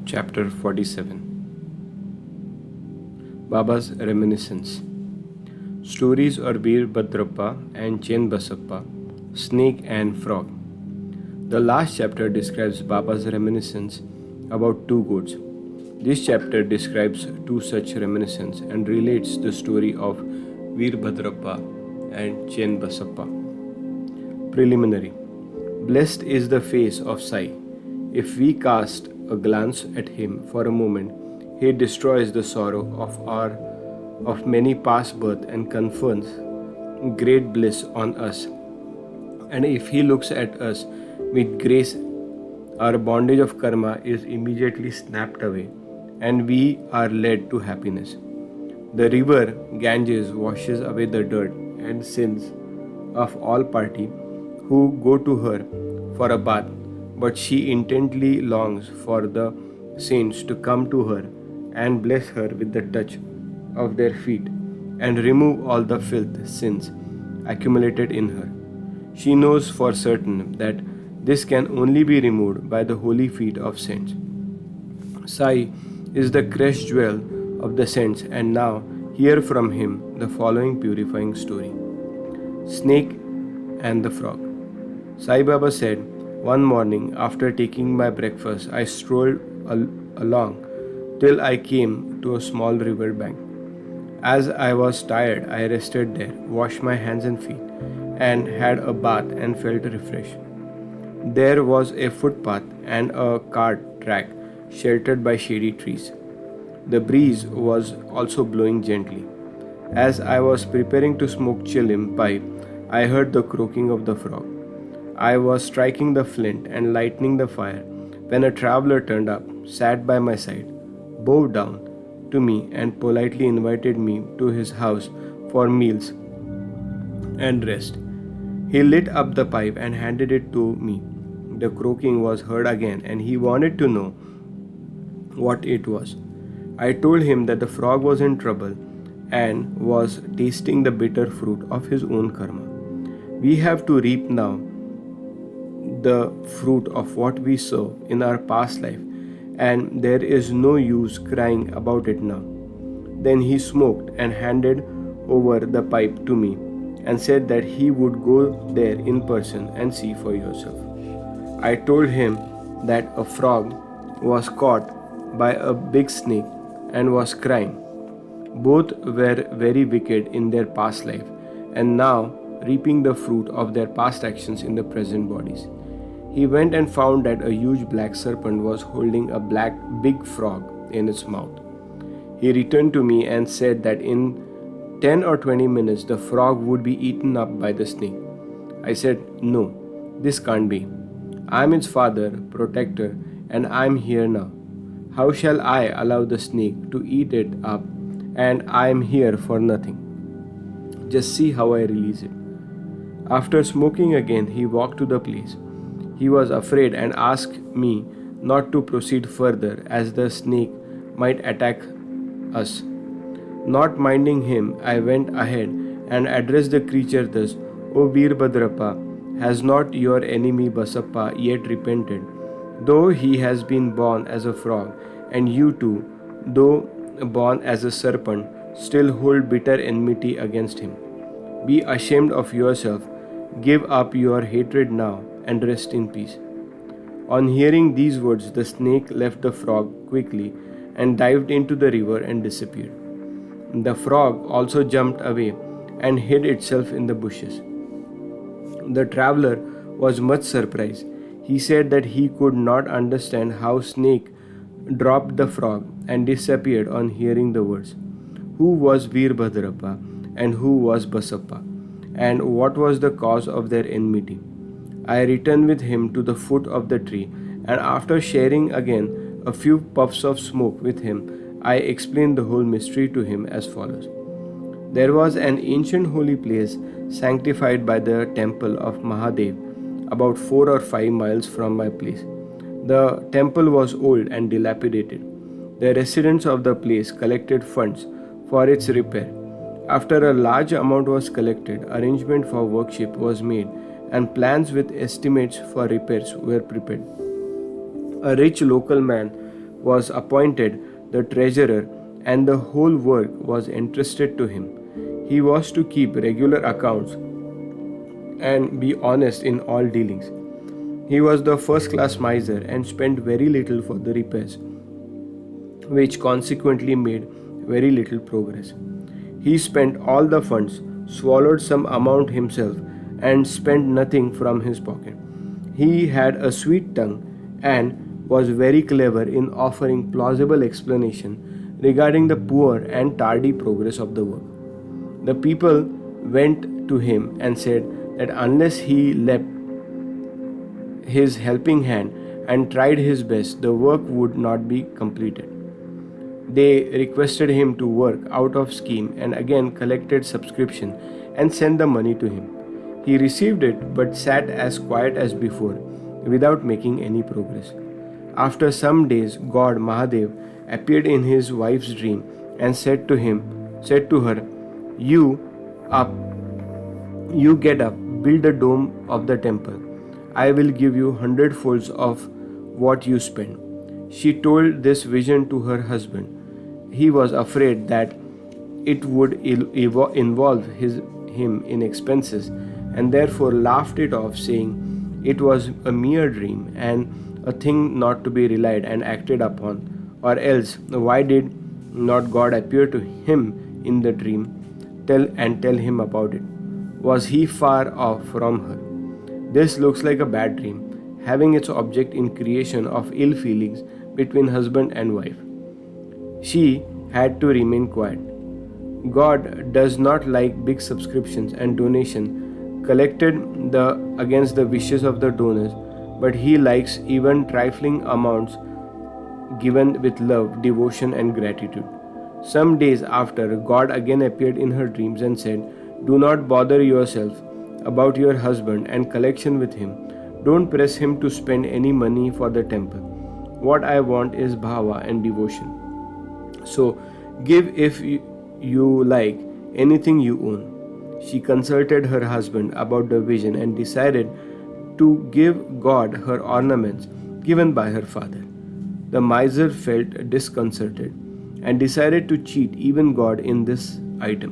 Chapter 47 Baba's Reminiscence Stories of Veerbhadrappa and Chenbasappa, Snake and Frog. The last chapter describes Baba's reminiscence about two goats. This chapter describes two such reminiscences and relates the story of Veerbhadrappa and Chenbasappa. Preliminary. Blessed is the face of Sai. If we cast a glance at him for a moment, he destroys the sorrow of many past births and confers great bliss on us. And if he looks at us with grace, our bondage of karma is immediately snapped away and we are led to happiness. The river Ganges washes away the dirt and sins of all party who go to her for a bath, but she intently longs for the saints to come to her and bless her with the touch of their feet and remove all the filth sins accumulated in her. She knows for certain that this can only be removed by the holy feet of saints. Sai is the crest jewel of the saints, and now hear from him the following purifying story. Snake and the Frog. Sai Baba said, one morning after taking my breakfast, I strolled along till I came to a small river bank. As I was tired, I rested there, washed my hands and feet, and had a bath and felt refreshed. There was a footpath and a cart track sheltered by shady trees. The breeze was also blowing gently. As I was preparing to smoke chilim pipe, I heard the croaking of the frog. I was striking the flint and lighting the fire when a traveler turned up, sat by my side, bowed down to me and politely invited me to his house for meals and rest. He lit up the pipe and handed it to me. The croaking was heard again and he wanted to know what it was. I told him that the frog was in trouble and was tasting the bitter fruit of his own karma. We have to reap now the fruit of what we sow in our past life, and there is no use crying about it now. Then he smoked and handed over the pipe to me and said that he would go there in person and see for yourself. I told him that a frog was caught by a big snake and was crying. Both were very wicked in their past life and now reaping the fruit of their past actions in the present bodies. He went and found that a huge black serpent was holding a big frog in its mouth. He returned to me and said that in 10 or 20 minutes the frog would be eaten up by the snake. I said, no, this can't be. I am its father, protector, and I am here now. How shall I allow the snake to eat it up and I am here for nothing? Just see how I release it. After smoking again, he walked to the place. He was afraid and asked me not to proceed further as the snake might attack us. Not minding him, I went ahead and addressed the creature thus, O Veerbhadrappa, has not your enemy Basappa yet repented, though he has been born as a frog, and you too, though born as a serpent, still hold bitter enmity against him. Be ashamed of yourself, give up your hatred now, and rest in peace. On hearing these words, the snake left the frog quickly and dived into the river and disappeared. The frog also jumped away and hid itself in the bushes. The traveler was much surprised. He said that he could not understand how snake dropped the frog and disappeared on hearing the words. Who was Veerbhadrappa and who was Basappa, and what was the cause of their enmity? I returned with him to the foot of the tree, and after sharing again a few puffs of smoke with him, I explained the whole mystery to him as follows. There was an ancient holy place sanctified by the temple of Mahadev about 4 or 5 miles from my place. The temple was old and dilapidated. The residents of the place collected funds for its repair. After a large amount was collected, arrangement for worship was made and plans with estimates for repairs were prepared. A rich local man was appointed the treasurer, and the whole work was entrusted to him. He was to keep regular accounts and be honest in all dealings. He was the first class miser and spent very little for the repairs, which consequently made very little progress. He spent all the funds, swallowed some amount himself, and spent nothing from his pocket. He had a sweet tongue and was very clever in offering plausible explanation regarding the poor and tardy progress of the work. The people went to him and said that unless he left his helping hand and tried his best, the work would not be completed. They requested him to work out of scheme and again collected subscription and sent the money to him. He received it but sat as quiet as before without making any progress. After some days, God Mahadev appeared in his wife's dream and said to her, "You up, you get up, build the dome of the temple. I will give you hundredfolds of what you spend." She told this vision to her husband. He was afraid that it would involve him in expenses and therefore laughed it off, saying it was a mere dream and a thing not to be relied and acted upon, or else why did not God appear to him in the dream tell him about it? Was he far off from her? This looks like a bad dream, having its object in creation of ill feelings between husband and wife. She had to remain quiet. God does not like big subscriptions and donation collected against the wishes of the donors, but he likes even trifling amounts given with love, devotion, and gratitude. Some days after, God again appeared in her dreams and said, "Do not bother yourself about your husband and collection with him. Don't press him to spend any money for the temple. What I want is bhava and devotion. So give if you like anything you own." She consulted her husband about the vision and decided to give God her ornaments given by her father. The miser felt disconcerted and decided to cheat even God in this item.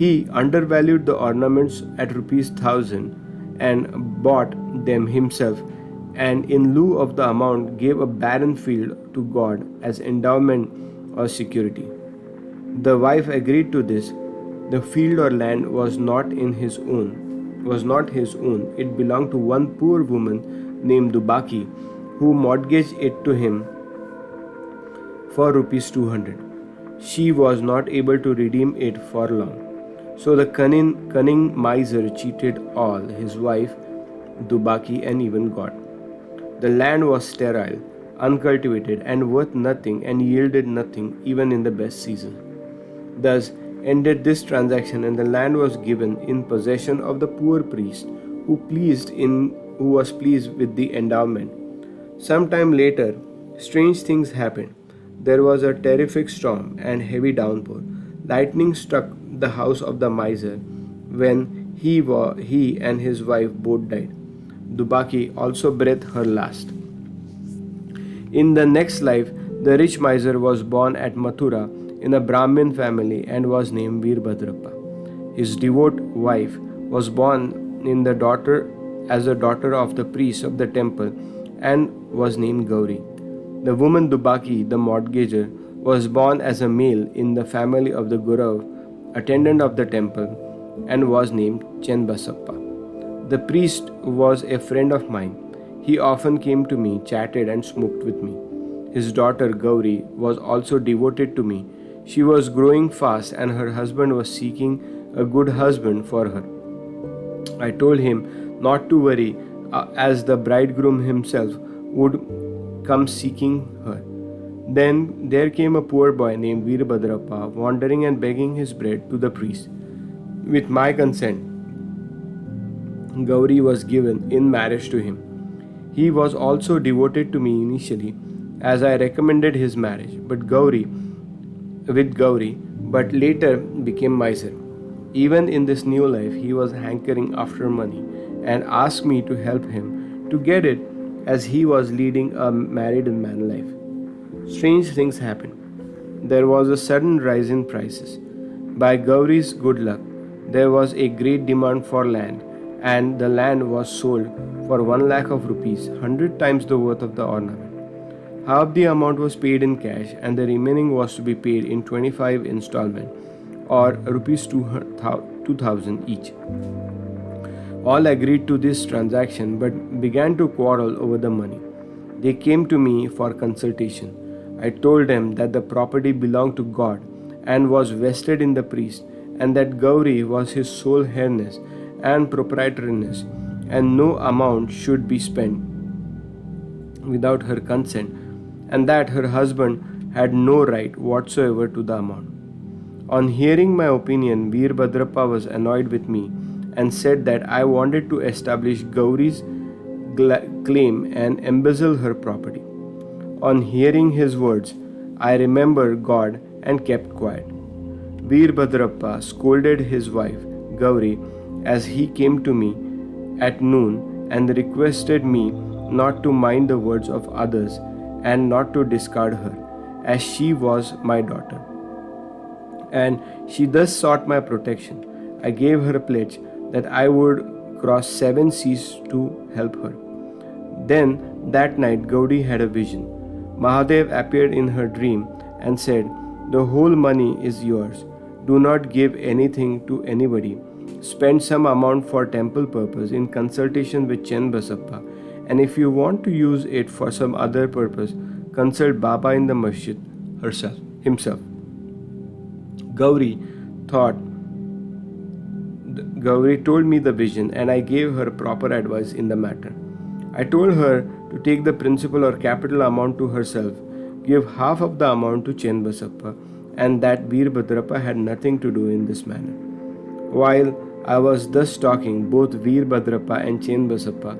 He undervalued the ornaments at ₹1,000 and bought them himself, and in lieu of the amount gave a barren field to God as endowment or security. The wife agreed to this. The field or land was not his own. It belonged to one poor woman named Dubaki, who mortgaged it to him for ₹200. She was not able to redeem it for long. So the cunning miser cheated all, his wife, Dubaki, and even God. The land was sterile, uncultivated, and worth nothing, and yielded nothing even in the best season. Thus ended this transaction, and the land was given in possession of the poor priest who was pleased with the endowment. Some time later, strange things happened. There was a terrific storm and heavy downpour. Lightning struck the house of the miser when he and his wife both died. Dubaki also breathed her last. In the next life, the rich miser was born at Mathura in a Brahmin family and was named Veerbhadrappa. His devout wife was born as a daughter of the priest of the temple and was named Gauri. The woman Dubaki, the mortgager, was born as a male in the family of the Gurav, attendant of the temple, and was named Chenbasappa. The priest was a friend of mine. He often came to me, chatted, and smoked with me. His daughter Gauri was also devoted to me. She was growing fast, and her husband was seeking a good husband for her. I told him not to worry, as the bridegroom himself would come seeking her. Then there came a poor boy named Veerbhadrappa, wandering and begging his bread to the priest. With my consent, Gauri was given in marriage to him. He was also devoted to me initially, as I recommended his marriage, but later became miser. Even in this new life, he was hankering after money and asked me to help him to get it, as he was leading a married man life. Strange things happened. There was a sudden rise in prices. By Gauri's good luck, there was a great demand for land, and the land was sold for 1 lakh of rupees, 100 times the worth of the ornament. Half the amount was paid in cash, and the remaining was to be paid in 25 installments, or rupees 2000 each. All agreed to this transaction but began to quarrel over the money. They came to me for consultation. I told them that the property belonged to God and was vested in the priest, and that Gauri was his sole heiress and proprietariness, and no amount should be spent without her consent, and that her husband had no right whatsoever to the amount. On hearing my opinion, Veerbhadrappa was annoyed with me and said that I wanted to establish Gauri's claim and embezzle her property. On hearing his words, I remembered God and kept quiet. Veerbhadrappa scolded his wife, Gauri, as he came to me at noon and requested me not to mind the words of others and not to discard her, as she was my daughter. And she thus sought my protection. I gave her a pledge that I would cross 7 seas to help her. Then that night Gauri had a vision. Mahadev appeared in her dream and said, "The whole money is yours. Do not give anything to anybody. Spend some amount for temple purpose in consultation with Chenbasappa, and if you want to use it for some other purpose, consult Baba in the masjid himself." Gauri told me the vision, and I gave her proper advice in the matter. I told her to take the principal or capital amount to herself, give half of the amount to Chenbasappa, and that Veerbhadrappa had nothing to do in this manner. While I was thus talking, both Veerbhadrappa and Chenbasappa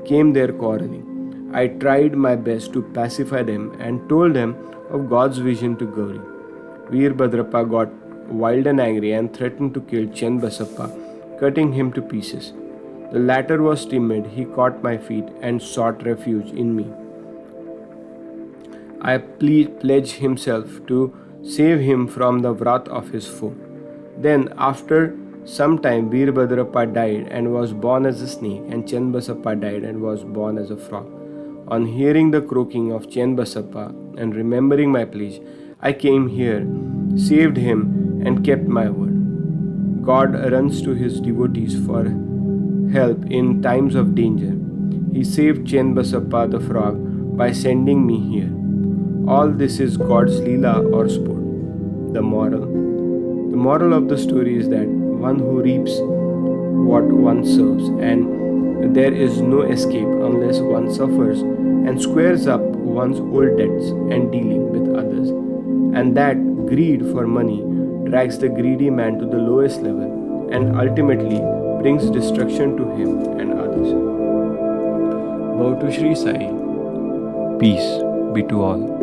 came there quarreling. I tried my best to pacify them and told them of God's vision to Gauri. Veerbhadrappa got wild and angry and threatened to kill Chenbasappa, cutting him to pieces. The latter was timid. He caught my feet and sought refuge in me. I pledged himself to save him from the wrath of his foe. Then, after some time, Veerbhadrappa died and was born as a snake, and Chenbasappa died and was born as a frog. On hearing the croaking of Chenbasappa and remembering my pledge, I came here, saved him, and kept my word. God runs to his devotees for help in times of danger. He saved Chenbasappa the frog by sending me here. All this is God's Leela or sport. The moral of the story is that one who reaps what one sows, and there is no escape unless one suffers and squares up one's old debts and dealing with others, and that greed for money drags the greedy man to the lowest level and ultimately brings destruction to him and others. Bow to Shri Sai. Peace be to all.